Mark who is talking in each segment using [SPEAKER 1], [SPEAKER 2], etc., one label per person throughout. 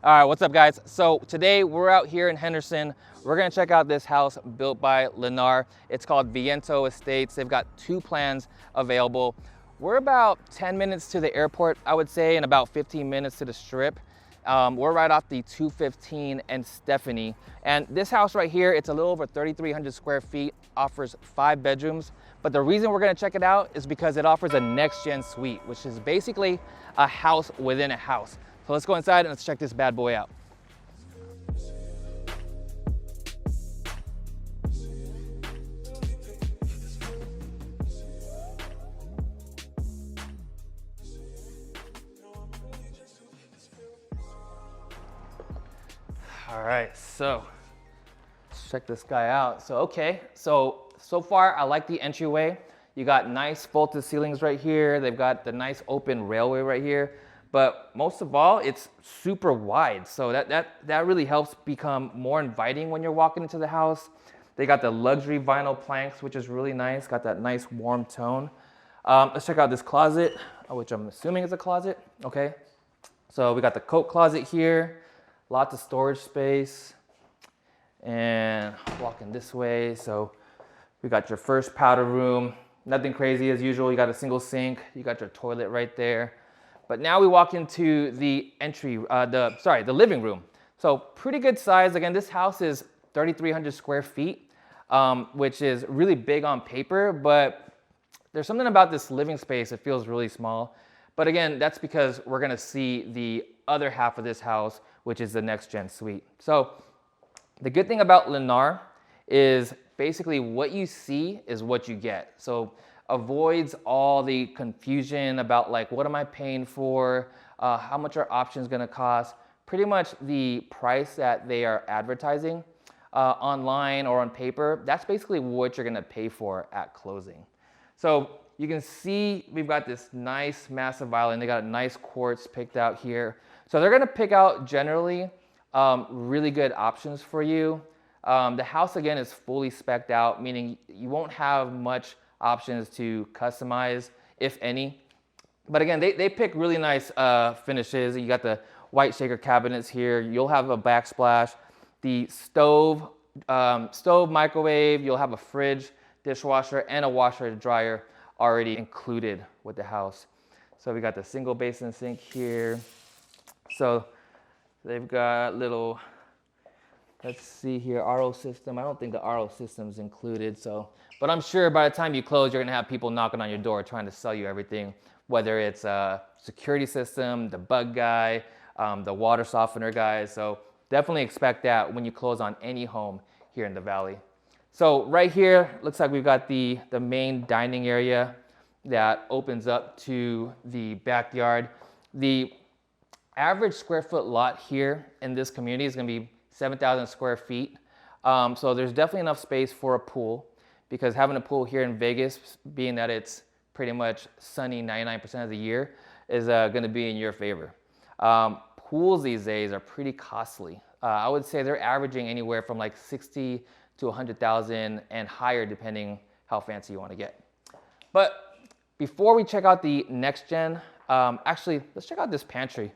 [SPEAKER 1] All right, what's up guys? So today we're out here in Henderson. We're gonna check out this house built by Lennar. It's called Viento Estates. They've got two plans available. We're about 10 minutes to the airport, I would say, and about 15 minutes to the strip. We're right off the 215 and Stephanie. And this house right here, it's a little over 3,300 square feet, offers 5 bedrooms. But the reason we're gonna check it out is because it offers a next-gen suite, which is basically a house within a house. So let's go inside and let's check this bad boy out. All right, so let's check this guy out. So far I like the entryway. You got nice vaulted ceilings right here. They've got the nice open railway right here. But most of all, it's super wide. So that really helps become more inviting when you're walking into the house. They got the luxury vinyl planks, which is really nice. Got that nice warm tone. Let's check out this closet, which I'm assuming is a closet. Okay. So we got the coat closet here. Lots of storage space. And walking this way. So we got your first powder room. Nothing crazy as usual. You got a single sink. You got your toilet right there. But now we walk into the the living room. So pretty good size. Again, this house is 3,300 square feet, which is really big on paper, but there's something about this living space that feels really small. But again, that's because we're gonna see the other half of this house, which is the next gen suite. So the good thing about Lennar is basically what you see is what you get. So avoids all the confusion about like, what am I paying for? How much are options gonna cost? Pretty much the price that they are advertising online or on paper, that's basically what you're gonna pay for at closing. So you can see we've got this nice massive island. They got a nice quartz picked out here. So they're gonna pick out generally really good options for you. The house again is fully spec'd out, meaning you won't have much options to customize, if any. But again, they pick really nice finishes. You got the white shaker cabinets here. You'll have a backsplash, the stove, microwave. You'll have a fridge, dishwasher, and a washer and dryer already included with the house. So we got the single basin sink here. So they've got little, let's see here, RO system. I don't think the RO system is included, but I'm sure by the time you close, you're gonna have people knocking on your door trying to sell you everything, whether it's a security system, the bug guy, the water softener guy. So definitely expect that when you close on any home here in the Valley. So right here, looks like we've got the main dining area that opens up to the backyard. The average square foot lot here in this community is gonna be 7,000 square feet. So there's definitely enough space for a pool, because having a pool here in Vegas, being that it's pretty much sunny 99% of the year, is gonna be in your favor. Pools these days are pretty costly. I would say they're averaging anywhere from like 60 to 100,000 and higher depending how fancy you wanna get. But before we check out the next gen, actually, let's check out this pantry.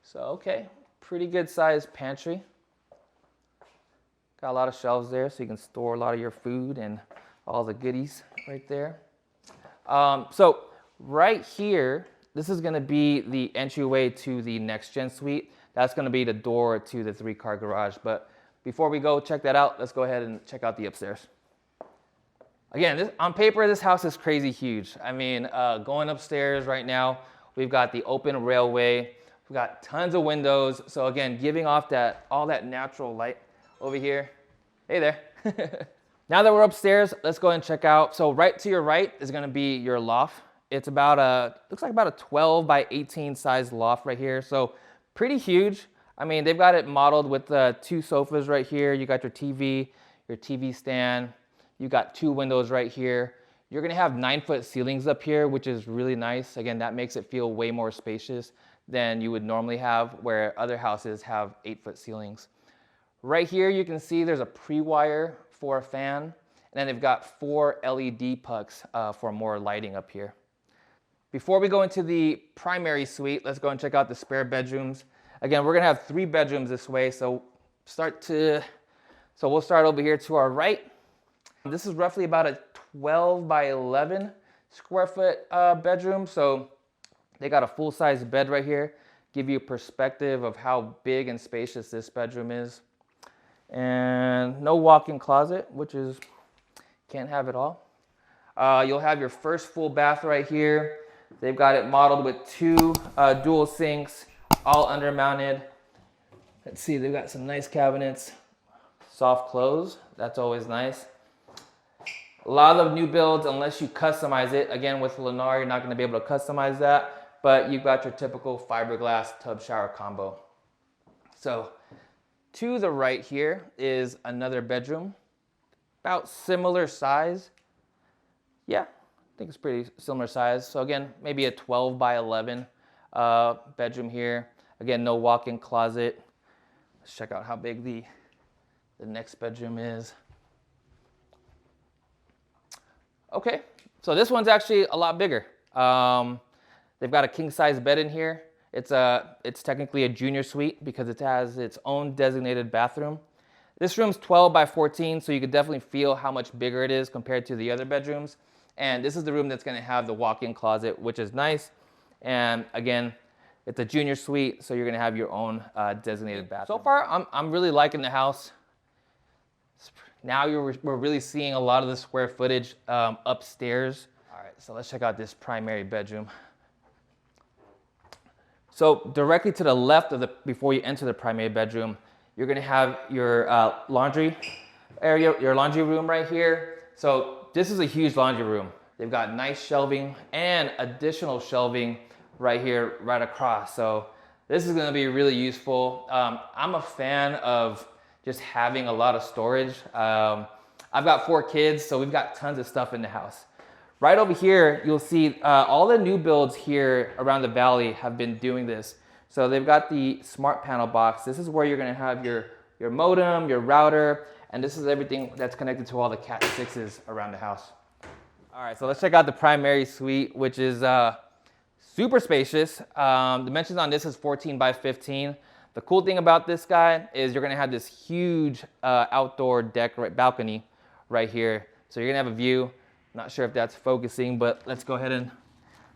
[SPEAKER 1] So, okay, pretty good sized pantry. Got a lot of shelves there so you can store a lot of your food and all the goodies right there. So right here, this is gonna be the entryway to the next gen suite. That's gonna be the door to the 3-car garage. But before we go check that out, let's go ahead and check out the upstairs. Again, on paper, this house is crazy huge. I mean, going upstairs right now, we've got the open railway. We've got tons of windows. So again, giving off all that natural light over here. Hey there. Now that we're upstairs, let's go and check out. So right to your right is gonna be your loft. It's looks like about a 12 by 18 size loft right here. So pretty huge. I mean, they've got it modeled with 2 sofas right here. You got your TV stand. You got 2 windows right here. You're gonna have 9-foot ceilings up here, which is really nice. Again, that makes it feel way more spacious than you would normally have, where other houses have 8-foot ceilings. Right here, you can see there's a pre-wire for a fan, and then they've got 4 LED pucks for more lighting up here. Before we go into the primary suite, let's go and check out the spare bedrooms. Again, we're gonna have 3 bedrooms this way, so we'll start over here to our right. This is roughly about a 12 by 11 square foot bedroom. So they got a full-size bed right here, give you a perspective of how big and spacious this bedroom is. And no walk-in closet, which is, can't have it all. You'll have your first full bath right here. They've got it modeled with 2 dual sinks, all undermounted. Let's see, they've got some nice cabinets. Soft close, that's always nice. A lot of new builds, unless you customize it, again with Lennar, you're not gonna be able to customize that, but you've got your typical fiberglass tub shower combo. So to the right here is another bedroom, about similar size. Yeah, I think it's pretty similar size. So again, maybe a 12 by 11 bedroom here. Again, no walk-in closet. Let's check out how big the next bedroom is. Okay, so this one's actually a lot bigger. They've got a king-size bed in here. It's technically a junior suite because it has its own designated bathroom. This room's 12 by 14, so you could definitely feel how much bigger it is compared to the other bedrooms. And this is the room that's gonna have the walk-in closet, which is nice. And again, it's a junior suite, so you're gonna have your own designated bathroom. So far, I'm really liking the house. Now we're really seeing a lot of the square footage upstairs. All right, so let's check out this primary bedroom. So directly to the left of before you enter the primary bedroom, you're gonna have your laundry area, your laundry room right here. So this is a huge laundry room. They've got nice shelving and additional shelving right here, right across. So this is gonna be really useful. I'm a fan of just having a lot of storage. I've got 4 kids, so we've got tons of stuff in the house. Right over here, you'll see all the new builds here around the valley have been doing this. So they've got the smart panel box. This is where you're gonna have your modem, your router, and this is everything that's connected to all the Cat 6s around the house. All right, so let's check out the primary suite, which is super spacious. Dimensions on this is 14 by 15. The cool thing about this guy is you're gonna have this huge outdoor deck, balcony right here. So you're gonna have a view. Not sure if that's focusing, but let's go ahead and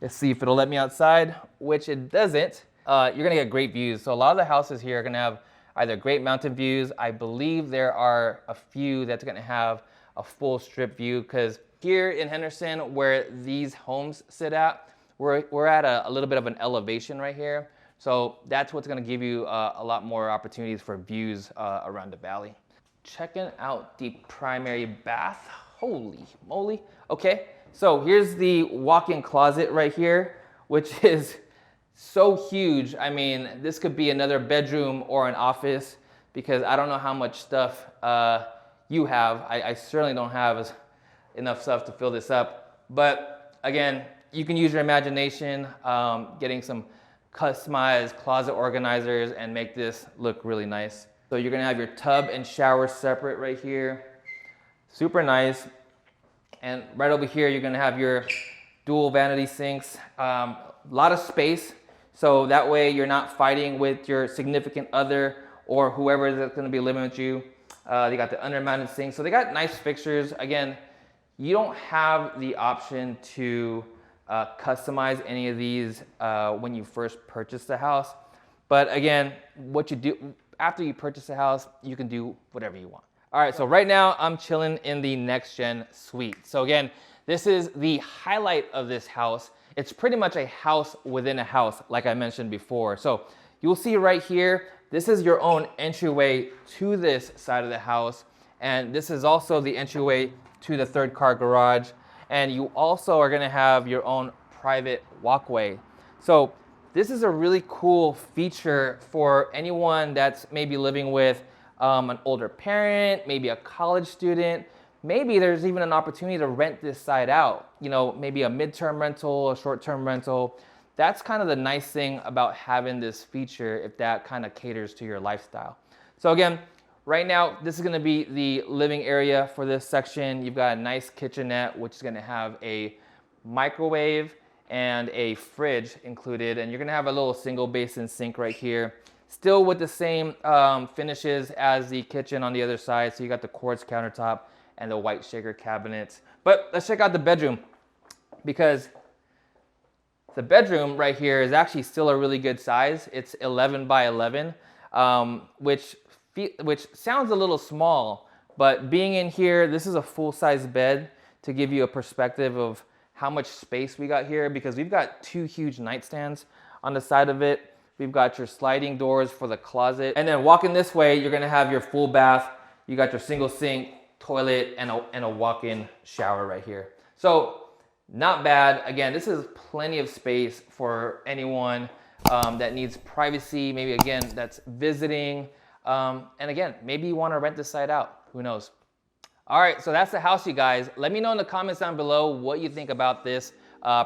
[SPEAKER 1] let's see if it'll let me outside, which it doesn't. You're gonna get great views. So a lot of the houses here are gonna have either great mountain views. I believe there are a few that's gonna have a full strip view, because here in Henderson, where these homes sit at, we're at a little bit of an elevation right here. So that's what's gonna give you a lot more opportunities for views around the valley. Checking out the primary bath. Holy moly. Okay, so here's the walk-in closet right here, which is so huge. I mean, this could be another bedroom or an office, because I don't know how much stuff you have. I certainly don't have enough stuff to fill this up. But again, you can use your imagination, getting some customized closet organizers and make this look really nice. So you're gonna have your tub and shower separate right here. Super nice. And right over here, you're gonna have your dual vanity sinks. A lot of space, so that way you're not fighting with your significant other or whoever that's gonna be living with you. They got the undermounted sink. So they got nice fixtures. Again, you don't have the option to customize any of these when you first purchase the house. But again, what you do after you purchase the house, you can do whatever you want. All right, so right now I'm chilling in the next gen suite. So again, this is the highlight of this house. It's pretty much a house within a house, like I mentioned before. So you'll see right here, this is your own entryway to this side of the house. And this is also the entryway to the 3rd car garage. And you also are gonna have your own private walkway. So this is a really cool feature for anyone that's maybe living with an older parent, maybe a college student. Maybe there's even an opportunity to rent this side out. You know, maybe a midterm rental, a short-term rental. That's kind of the nice thing about having this feature, if that kind of caters to your lifestyle. So again, right now, this is gonna be the living area for this section. You've got a nice kitchenette, which is gonna have a microwave and a fridge included. And you're gonna have a little single basin sink right here. Still with the same finishes as the kitchen on the other side. So you got the quartz countertop and the white shaker cabinets. But let's check out the bedroom, because the bedroom right here is actually still a really good size. It's 11 by 11, which sounds a little small, but being in here, this is a full-size bed to give you a perspective of how much space we got here, because we've got 2 huge nightstands on the side of it. We've got your sliding doors for the closet. And then walking this way, you're gonna have your full bath. You got your single sink, toilet, and a walk-in shower right here. So not bad. Again, this is plenty of space for anyone that needs privacy, maybe again, that's visiting. And again, maybe you wanna rent this site out, who knows? All right, so that's the house, you guys. Let me know in the comments down below what you think about this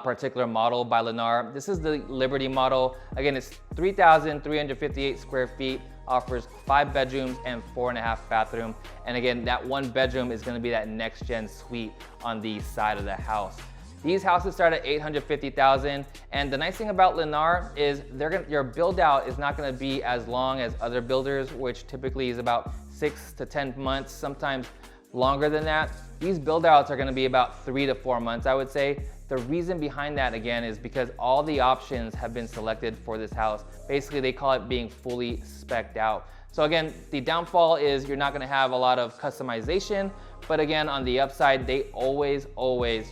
[SPEAKER 1] particular model by Lennar. This is the Liberty model. Again, it's 3,358 square feet, offers 5 bedrooms and 4.5 bathrooms. And again, that 1 bedroom is gonna be that next gen suite on the side of the house. These houses start at $850,000. And the nice thing about Lennar is your build out is not gonna be as long as other builders, which typically is about 6 to 10 months, sometimes longer than that. These build outs are gonna be about 3 to 4 months, I would say. The reason behind that, again, is because all the options have been selected for this house. Basically, they call it being fully spec'd out. So again, the downfall is you're not gonna have a lot of customization, but again, on the upside, they always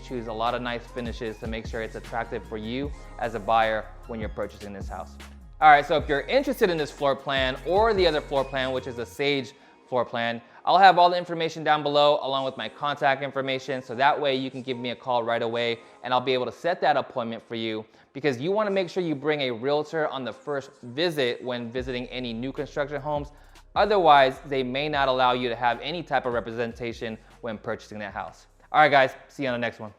[SPEAKER 1] choose a lot of nice finishes to make sure it's attractive for you as a buyer when you're purchasing this house. All right, so if you're interested in this floor plan or the other floor plan, which is the Sage floor plan, I'll have all the information down below along with my contact information, so that way you can give me a call right away and I'll be able to set that appointment for you, because you want to make sure you bring a realtor on the first visit when visiting any new construction homes. Otherwise, they may not allow you to have any type of representation when purchasing that house. All right, guys, see you on the next one.